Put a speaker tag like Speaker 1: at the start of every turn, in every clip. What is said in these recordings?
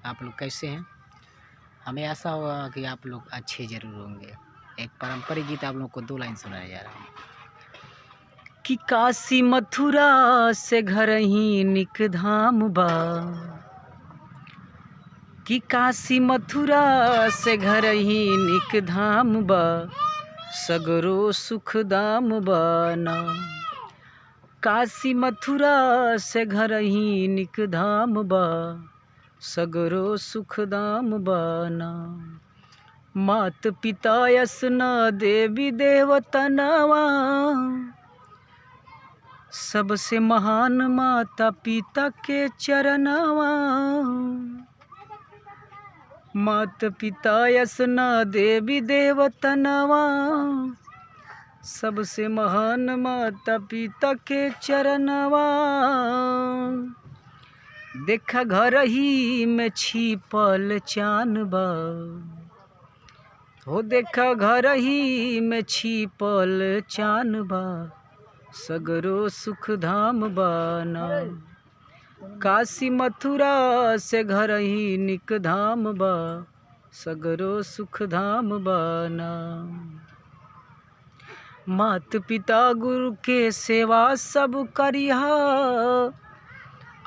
Speaker 1: आप लोग कैसे हैं। हमें आशा होगा कि आप लोग अच्छे ज़रूर होंगे। एक पारंपरिक गीत आप लोग को 2 लाइन सुनाया जा रहा है कि काशी मथुरा से घर ही निक धाम बा, कि काशी मथुरा से घर ही निक धाम बा, सगरो सुख दाम बाना। काशी मथुरा से घर ही निक धाम बा, सगरो सुख दाम बाना। मात पिता यस न देवी देवतनवा, सबसे महान माता पिता के चरणवा। मात पिता यस न देवी देवतनवा, सबसे महान माता पिता के चरणवा। देखा घर ही में छिपल चान बा, हो देखा घर ही में छिपल चान बा, सगरो सुख धाम बाना। काशी मथुरा से घर ही निक धाम बा, सगरो सुख धाम बाना। मात पिता गुरु के सेवा सब करिहा,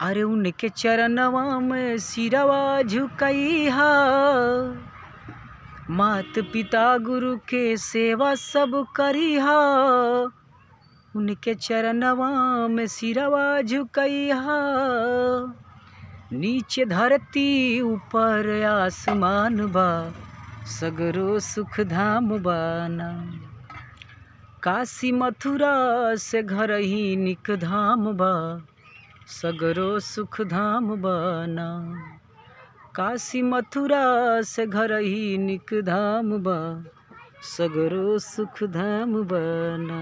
Speaker 1: अरे उनके चरणवा में सिरवा झुकइहा। मात पिता गुरु के सेवा सब करिहा, उनके चरणवा में सिरवा झुकइहा। नीचे धरती ऊपर आसमान बा, सगरो सुख धाम बाना। काशी मथुरा से घर ही निक धाम बा, सगरो सुख धाम बाना। काशी मथुरा से घर ही निक धाम बा, सगरो सुख धाम बाना।